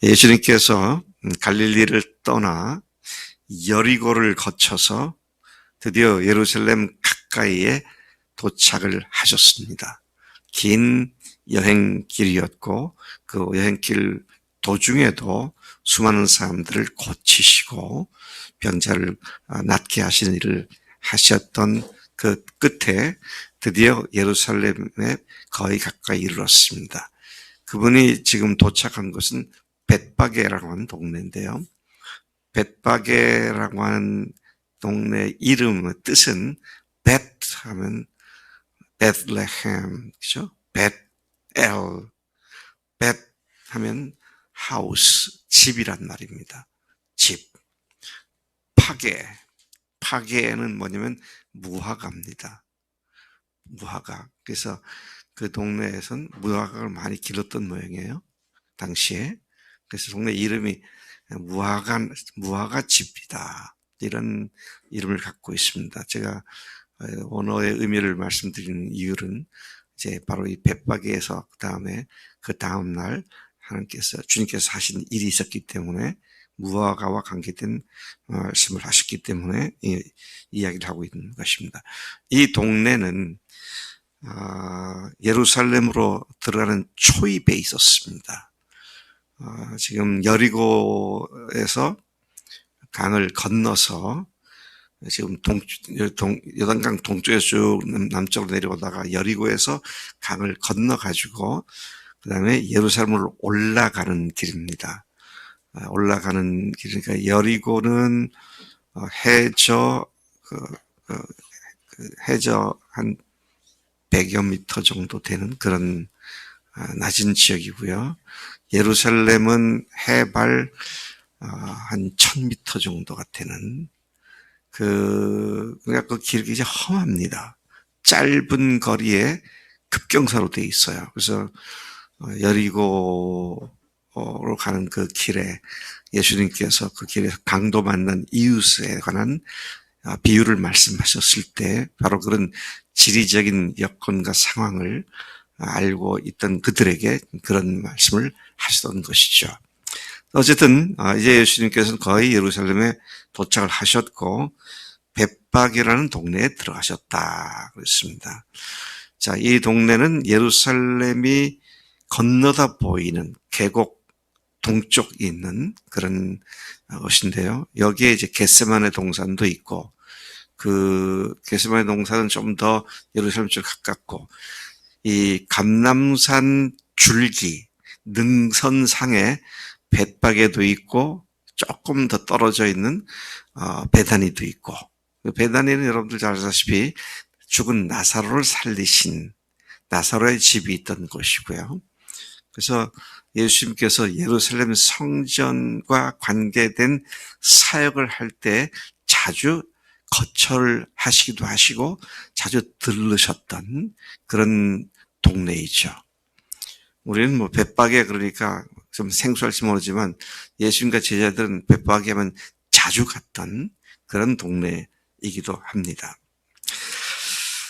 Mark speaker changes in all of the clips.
Speaker 1: 예수님께서 갈릴리를 떠나 여리고를 거쳐서 드디어 예루살렘 가까이에 도착을 하셨습니다. 긴 여행길이었고 그 여행길 도중에도 수많은 사람들을 고치시고 병자를 낫게 하시는 일을 하셨던 그 끝에 드디어 예루살렘에 거의 가까이 이르렀습니다. 그분이 지금 도착한 곳은 벳바게라고 하는 동네인데요. 벳바게라고 하는 동네 이름의 뜻은 벳 하면 베들레헴, 그죠? 벳엘, 벳 하면 하우스, 집이란 말입니다. 집. 파게는 뭐냐면 무화과입니다. 무화과. 그래서 그 동네에선 무화과를 많이 길렀던 모양이에요. 당시에. 그래서 동네 이름이 무화과 집이다. 이런 이름을 갖고 있습니다. 제가 언어의 의미를 말씀드리는 이유는 이제 바로 이 벳바게에서 그 다음 날 주님께서 하신 일이 있었기 때문에 무화과와 관계된 말씀을 하셨기 때문에 이야기를 하고 있는 것입니다. 이 동네는 예루살렘으로 들어가는 초입에 있었습니다. 지금 여리고에서 강을 건너서 지금 요단강 동쪽에서 쭉 남쪽으로 내려오다가 여리고에서 강을 건너가지고 그 다음에 예루살렘으로 올라가는 길입니다. 올라가는 길이니까 여리고는 해저 한 100여 미터 정도 되는 그런 낮은 지역이고요. 예루살렘은 해발 한 1000미터 정도가 되는 그러니까 그 길이 이제 험합니다. 짧은 거리에 급경사로 돼 있어요. 그래서 여리고로 가는 그 길에 예수님께서 그 길에서 강도 만난 이웃에 관한 비유를 말씀하셨을 때 바로 그런 지리적인 여건과 상황을 알고 있던 그들에게 그런 말씀을 하시던 것이죠. 어쨌든 이제 예수님께서는 거의 예루살렘에 도착을 하셨고 벳바게라는 동네에 들어가셨다 그랬습니다. 자, 이 동네는 예루살렘이 건너다 보이는 계곡 동쪽에 있는 그런 곳인데요. 여기에 이제 겟세마네 동산도 있고 그 겟세마네 동산은 좀 더 예루살렘 쪽 가깝고 이 감람산 줄기 능선상에 벳바게도 있고 조금 더 떨어져 있는 베다니도 있고 베다니는 여러분들 잘 아시다시피 죽은 나사로를 살리신 나사로의 집이 있던 곳이고요. 그래서 예수님께서 예루살렘 성전과 관계된 사역을 할 때 자주 거처를 하시기도 하시고 자주 들르셨던 그런 동네이죠. 우리는 뭐 벳바게 그러니까 좀 생소할지 모르지만 예수님과 제자들은 벳바게 하면 자주 갔던 그런 동네이기도 합니다.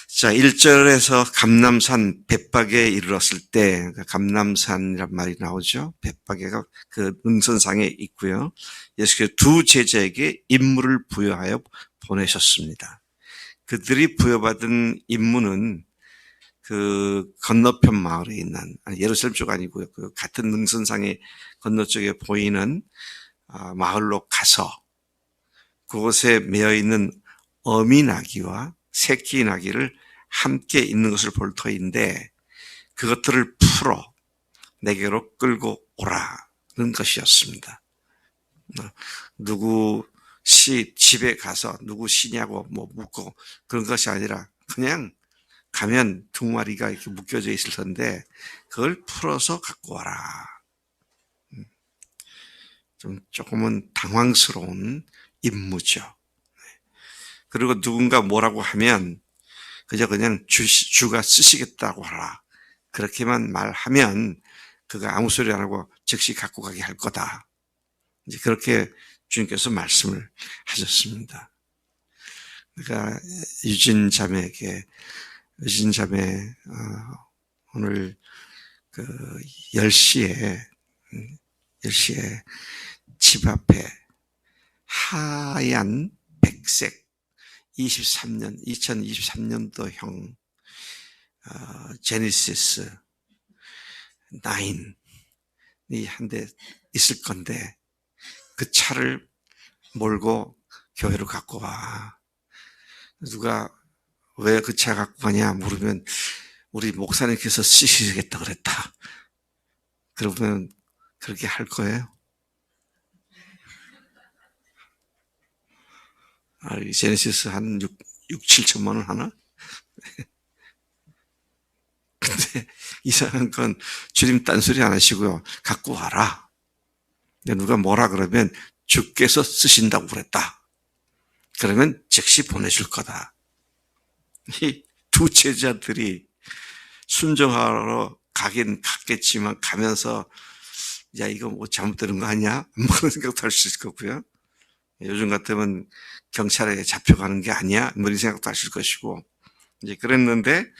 Speaker 1: 자, 1절에서 감람산 벳바게에 이르렀을 때 감람산이란 말이 나오죠. 벳바게가 그 능선상에 있고요. 예수께서 두 제자에게 임무를 부여하여 보내셨습니다. 그들이 부여받은 임무는 그 건너편 마을에 있는 예루살렘 쪽 아니고요. 그 같은 능선상의 건너쪽에 보이는 마을로 가서 그곳에 매어 있는 어미 나귀와 새끼 나귀를 함께 있는 것을 볼 터인데 그것들을 풀어 내게로 끌고 오라는 것이었습니다. 누구 집에 가서 누구 시냐고 뭐 묻고 그런 것이 아니라 그냥 가면 두 마리가 이렇게 묶여져 있을 텐데 그걸 풀어서 갖고 와라. 좀 조금은 당황스러운 임무죠. 그리고 누군가 뭐라고 하면 그냥 주가 쓰시겠다고 하라. 그렇게만 말하면 그가 아무 소리 안 하고 즉시 갖고 가게 할 거다. 이제 그렇게 주님께서 말씀을 하셨습니다. 그러니까 유진 자매 오늘 그 10시에 10시에 집 앞에 하얀 백색 2023년도형 제네시스 9이 한 대 있을 건데 그 차를 몰고 교회로 갖고 와. 누가 왜 그 차 갖고 가냐 물으면 우리 목사님께서 쓰시겠다 그랬다. 그러면 그렇게 할 거예요? 제네시스 한 7천만 원 하나? 근데 이상한 건 주님 딴소리 안 하시고요. 갖고 와라. 근데 누가 뭐라 그러면 주께서 쓰신다고 그랬다. 그러면 즉시 보내줄 거다. 이 두 제자들이 순종하러 가긴 갔겠지만 가면서 야 이거 뭐 잘못되는 거 아니야? 뭐 그런 생각도 할 수 있을 거고요. 요즘 같으면 경찰에 잡혀가는 게 아니야? 뭐 이런 생각도 하실 것이고 이제 그랬는데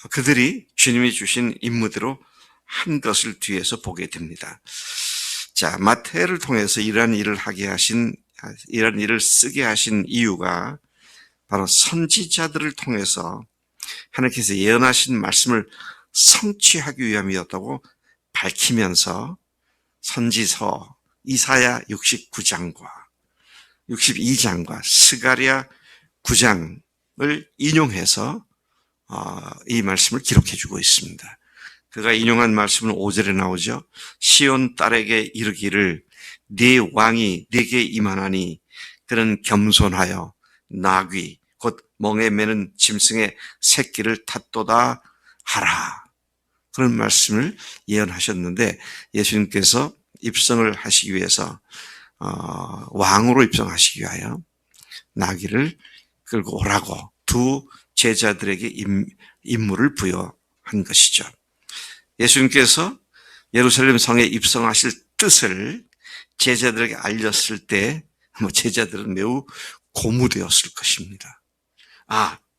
Speaker 1: 그들이 주님이 주신 임무대로 한 것을 뒤에서 보게 됩니다. 자, 마태를 통해서 이러한 일을 쓰게 하신 이유가 바로 선지자들을 통해서 하나님께서 예언하신 말씀을 성취하기 위함이었다고 밝히면서 선지서 이사야 69장과 62장과 스가랴 9장을 인용해서 이 말씀을 기록해 주고 있습니다. 그가 인용한 말씀은 5절에 나오죠. 시온 딸에게 이르기를 네 왕이 네게 임하나니 그는 겸손하여 나귀 곧 멍에 매는 짐승의 새끼를 탔도다 하라. 그런 말씀을 예언하셨는데 예수님께서 입성을 하시기 위해서 왕으로 입성하시기 위하여 나귀를 끌고 오라고 두 제자들에게 임무를 부여한 것이죠. 예수님께서 예루살렘 성에 입성하실 뜻을 제자들에게 알렸을 때 제자들은 매우 고무되었을 것입니다.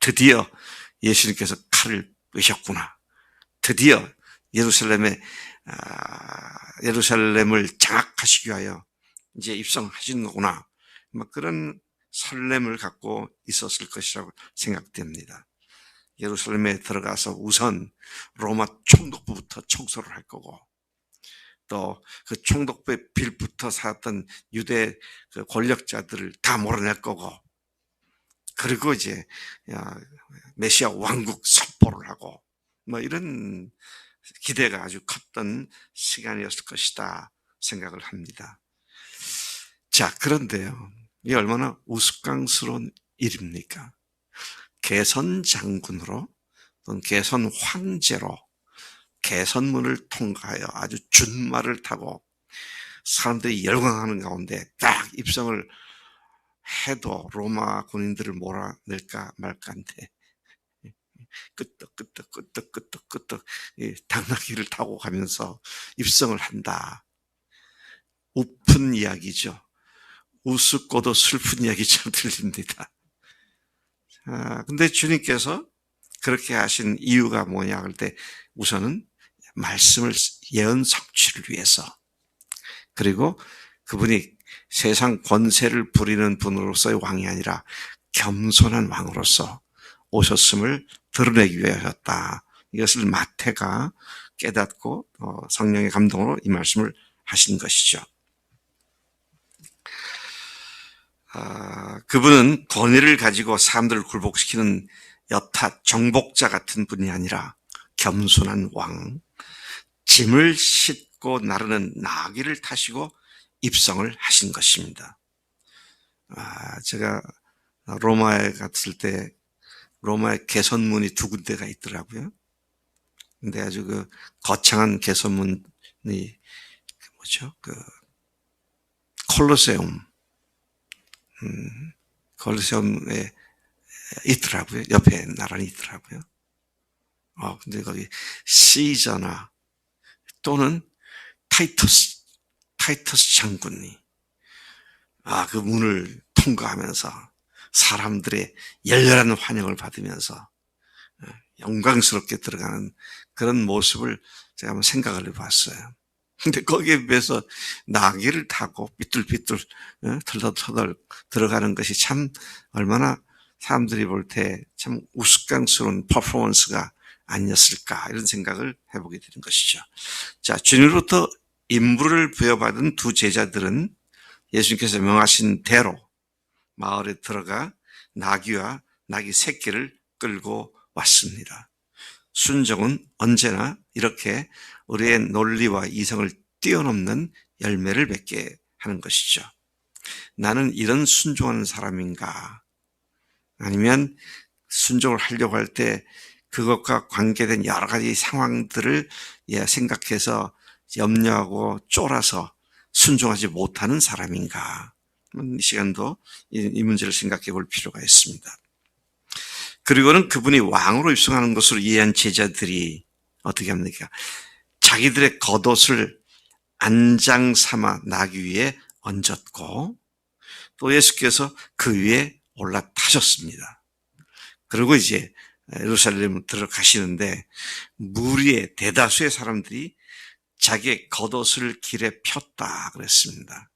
Speaker 1: 드디어 예수님께서 칼을 빼셨구나. 드디어 예루살렘을 장악하시기 위하여 이제 입성하신 거구나. 그런 설렘을 갖고 있었을 것이라고 생각됩니다. 예루살렘에 들어가서 우선 로마 총독부부터 청소를 할 거고 또 그 총독부에 빌붙어 살았던 유대 그 권력자들을 다 몰아낼 거고 그리고 이제 메시아 왕국 선포를 하고 이런 기대가 아주 컸던 시간이었을 것이다 생각을 합니다. 자, 그런데요. 이게 얼마나 우스꽝스러운 일입니까? 개선 장군으로 또는 개선 황제로 개선문을 통과하여 아주 준말을 타고 사람들이 열광하는 가운데 딱 입성을 해도 로마 군인들을 몰아낼까 말까인데 끄떡끄떡 당나귀를 타고 가면서 입성을 한다. 우픈 이야기죠. 우습고도 슬픈 이야기처럼 들립니다. 근데 주님께서 그렇게 하신 이유가 뭐냐 할 때 우선은 말씀을 예언 성취를 위해서 그리고 그분이 세상 권세를 부리는 분으로서의 왕이 아니라 겸손한 왕으로서 오셨음을 드러내기 위하였다. 이것을 마태가 깨닫고 성령의 감동으로 이 말씀을 하신 것이죠. 그분은 권위를 가지고 사람들을 굴복시키는 여타 정복자 같은 분이 아니라 겸손한 왕, 짐을 싣고 나르는 나귀를 타시고 입성을 하신 것입니다. 제가 로마에 갔을 때 로마의 개선문이 두 군데가 있더라고요. 근데 아주 그 거창한 개선문이 콜로세움에 있더라고요. 옆에 나란히 있더라고요. 근데 거기 시저나 또는 타이터스 장군이 그 문을 통과하면서 사람들의 열렬한 환영을 받으면서 영광스럽게 들어가는 그런 모습을 제가 한번 생각을 해봤어요. 근데 거기에 비해서 나귀를 타고 삐뚤삐뚤 털덜털덜 들어가는 것이 참 얼마나 사람들이 볼 때 참 우스꽝스러운 퍼포먼스가 아니었을까 이런 생각을 해보게 되는 것이죠. 자, 주님으로부터 임무를 부여받은 두 제자들은 예수님께서 명하신 대로 마을에 들어가 나귀와 나귀 새끼를 끌고 왔습니다. 순종은 언제나 이렇게 우리의 논리와 이성을 뛰어넘는 열매를 맺게 하는 것이죠. 나는 이런 순종하는 사람인가? 아니면 순종을 하려고 할 때 그것과 관계된 여러 가지 상황들을 생각해서 염려하고 쫄아서 순종하지 못하는 사람인가? 이 시간도 이 문제를 생각해 볼 필요가 있습니다. 그리고는 그분이 왕으로 입성하는 것으로 이해한 제자들이 어떻게 합니까? 자기들의 겉옷을 안장 삼아 나귀 위에 얹었고 또 예수께서 그 위에 올라타셨습니다. 그리고 이제 예루살렘 들어가시는데 무리의 대다수의 사람들이 자기의 겉옷을 길에 폈다 그랬습니다.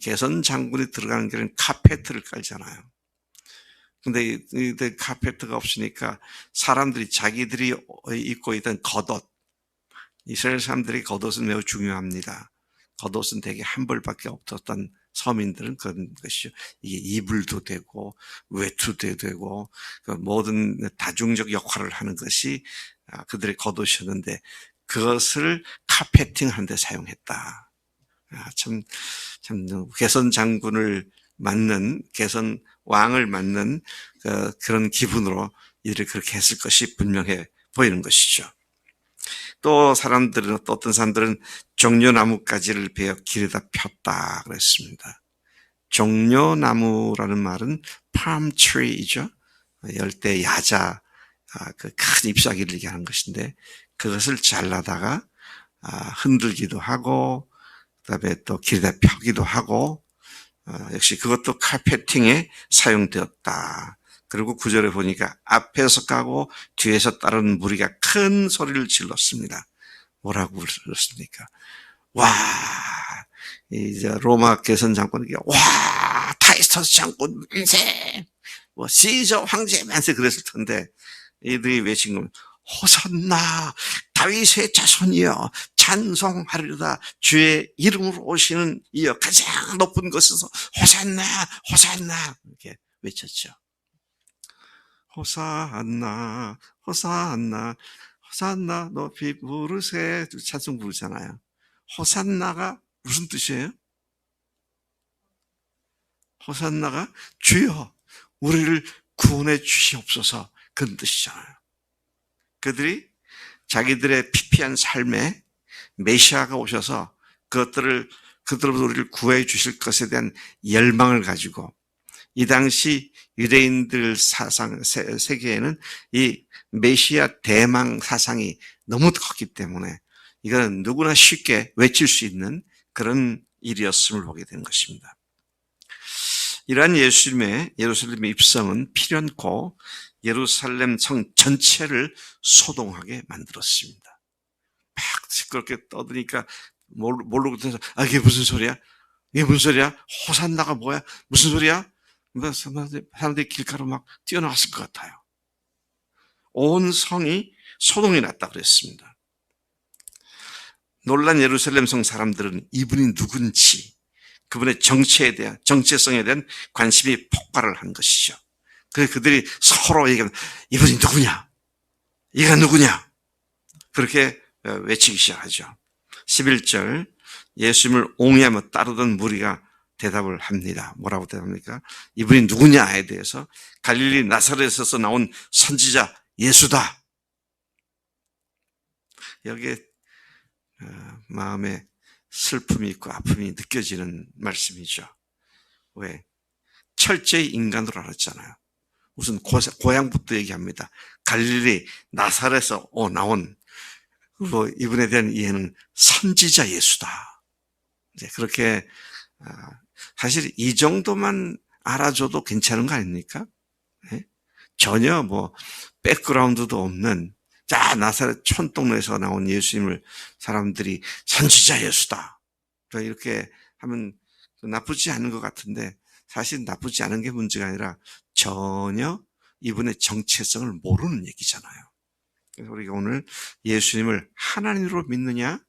Speaker 1: 개선 장군이 들어가는 길은 카페트를 깔잖아요. 근데 카페트가 없으니까 사람들이 자기들이 입고 있던 겉옷, 이스라엘 사람들이 겉옷은 매우 중요합니다. 겉옷은 대개 한 벌밖에 없었던 서민들은 그런 것이죠. 이게 이불도 되고 외투도 되고 모든 다중적 역할을 하는 것이 그들의 겉옷이었는데 그것을 카페팅하는 데 사용했다. 참 개선 장군을 맞는 개선 왕을 맞는 그런 기분으로 이들이 그렇게 했을 것이 분명해 보이는 것이죠. 또 어떤 사람들은 종려나무가지를 베어 길에다 폈다 그랬습니다. 종려나무라는 말은 palm tree이죠. 열대 야자 그 큰 잎사귀를 얘기하는 것인데 그것을 잘라다가 흔들기도 하고 그다음에 또 길에다 펴기도 하고 역시 그것도 카페팅에 사용되었다. 그리고 9절에 보니까 앞에서 까고 뒤에서 따르는 무리가 큰 소리를 질렀습니다. 뭐라고 그랬습니까? 와, 이제 로마 개선 장군에게 와, 타이스터스 장군 만세, 뭐 시저 황제 만세 그랬을 텐데 이들이 외친 건 호산나 다윗의 자손이여 찬송하리로다 주의 이름으로 오시는 이여 가장 높은 곳에서 호산나 호산나 이렇게 외쳤죠. 호산나 호산나 호산나 높이 부르세 찬송 부르잖아요. 호산나가 무슨 뜻이에요? 호산나가 주여 우리를 구원해 주시옵소서 그런 뜻이잖아요. 그들이 자기들의 피폐한 삶에 메시아가 오셔서 그들로부터 우리를 구해 주실 것에 대한 열망을 가지고 이 당시 유대인들 세계에는 이 메시아 대망 사상이 너무 컸기 때문에 이거는 누구나 쉽게 외칠 수 있는 그런 일이었음을 보게 된 것입니다. 이러한 예수님의 예루살렘의 입성은 필연코 예루살렘 성 전체를 소동하게 만들었습니다. 막 시끄럽게 떠드니까 모르고 해서 이게 무슨 소리야? 이게 무슨 소리야? 호산나가 뭐야? 무슨 소리야? 사람들이 길가로 막 뛰어나왔을 것 같아요. 온 성이 소동이 났다 그랬습니다. 놀란 예루살렘 성 사람들은 이분이 누군지 그분의 정체성에 대한 관심이 폭발을 한 것이죠. 그래서 그들이 서로 얘기하면 이분이 누구냐? 이가 누구냐? 그렇게 외치기 시작하죠. 11절 예수님을 옹이하며 따르던 무리가 대답을 합니다. 뭐라고 대답합니까? 이분이 누구냐에 대해서 갈릴리 나사렛에서 나온 선지자 예수다. 여기에 마음에 슬픔이 있고 아픔이 느껴지는 말씀이죠. 왜? 철저히 인간으로 알았잖아요. 무슨 고향부터 얘기합니다. 갈릴리 나사렛에서 나온 그리고 이분에 대한 이해는 선지자 예수다. 이제 그렇게 사실 이 정도만 알아줘도 괜찮은 거 아닙니까? 네? 전혀 백그라운드도 없는 자, 나사렛 촌동네에서 나온 예수님을 사람들이 선지자 예수다, 이렇게 하면 나쁘지 않은 것 같은데, 사실 나쁘지 않은 게 문제가 아니라 전혀 이분의 정체성을 모르는 얘기잖아요. 그래서 우리가 오늘 예수님을 하나님으로 믿느냐,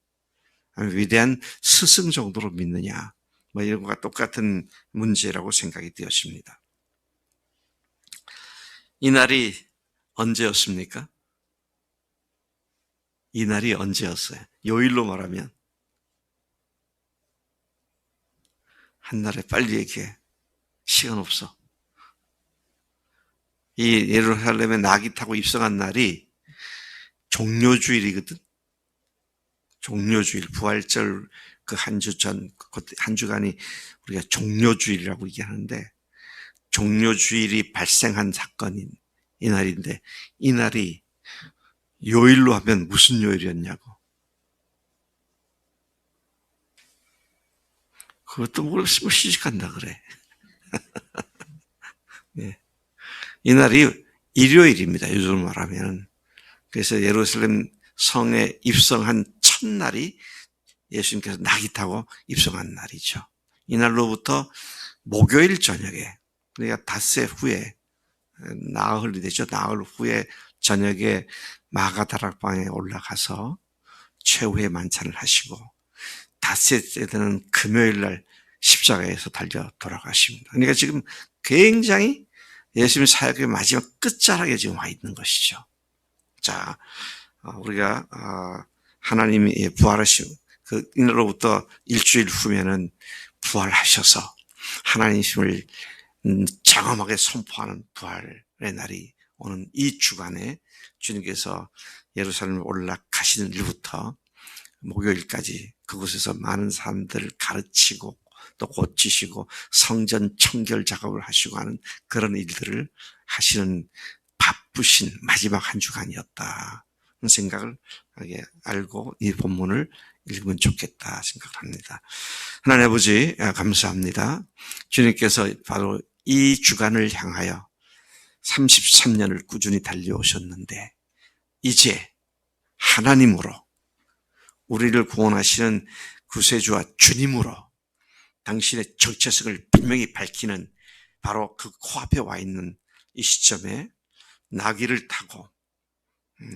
Speaker 1: 아니면 위대한 스승 정도로 믿느냐, 이런 것과 똑같은 문제라고 생각이 되었습니다. 이 날이 언제였습니까? 이 날이 언제였어요? 요일로 말하면 한날에 빨리 얘기해. 시간 없어. 이 예루살렘에 낙이 타고 입성한 날이 종료주일이거든. 종료주일, 부활절 그 한 주 전, 한 주간이 우리가 종료주일이라고 얘기하는데, 종료주일이 발생한 사건인 이 날인데, 이 날이 요일로 하면 무슨 요일이었냐고. 그것도 모르겠으면 시집간다 그래. 네. 이 날이 일요일입니다. 요즘 말하면. 그래서 예루살렘 성에 입성한 첫날이 예수님께서 낙이 타고 입성한 날이죠. 이날로부터 목요일 저녁에, 그러니까 닷새 후에, 나흘이 되죠. 나흘 후에 저녁에 마가다락방에 올라가서 최후의 만찬을 하시고, 닷새째 되는 금요일 날 십자가에서 달려 돌아가십니다. 그러니까 지금 굉장히 예수님 사역의 마지막 끝자락에 지금 와 있는 것이죠. 자, 우리가 하나님이 부활하시고 그 이날로부터 일주일 후면은 부활하셔서 하나님심을 장엄하게 선포하는 부활의 날이 오는 이 주간에 주님께서 예루살렘에 올라가시는 일부터 목요일까지 그곳에서 많은 사람들을 가르치고 또 고치시고 성전 청결 작업을 하시고 하는 그런 일들을 하시는 바쁘신 마지막 한 주간이었다, 그런 생각을 알고 이 본문을 읽으면 좋겠다 생각합니다. 하나님 아버지, 감사합니다. 주님께서 바로 이 주간을 향하여 33년을 꾸준히 달려오셨는데, 이제 하나님으로 우리를 구원하시는 구세주와 주님으로 당신의 정체성을 분명히 밝히는 바로 그 코앞에 와 있는 이 시점에 나귀를 타고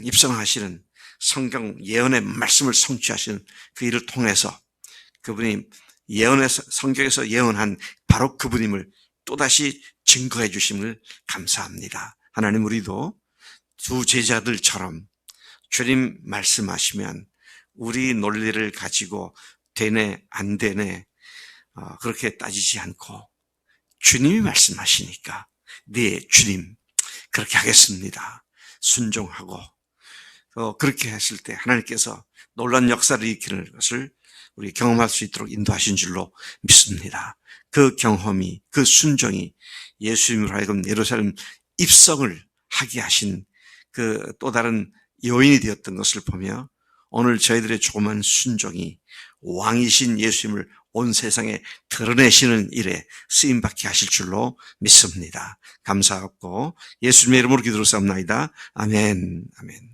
Speaker 1: 입성하시는 성경 예언의 말씀을 성취하시는 그 일을 통해서 그분이 성경에서 예언한 바로 그분임을 또다시 증거해 주심을 감사합니다. 하나님, 우리도 두 제자들처럼 주님 말씀하시면 우리 논리를 가지고 되네 안 되네 그렇게 따지지 않고 주님이 말씀하시니까 네 주님 그렇게 하겠습니다, 순종하고 그렇게 했을 때 하나님께서 놀라운 역사를 일으키는 것을 우리 경험할 수 있도록 인도하신 줄로 믿습니다. 그 경험이, 그 순종이 예수님으로 하여금 예루살렘 입성을 하게 하신 그 또 다른 요인이 되었던 것을 보며 오늘 저희들의 조그만 순종이 왕이신 예수님을 온 세상에 드러내시는 일에 쓰임받게 하실 줄로 믿습니다. 감사하고 예수님의 이름으로 기도로 삼나이다. 아멘. 아멘.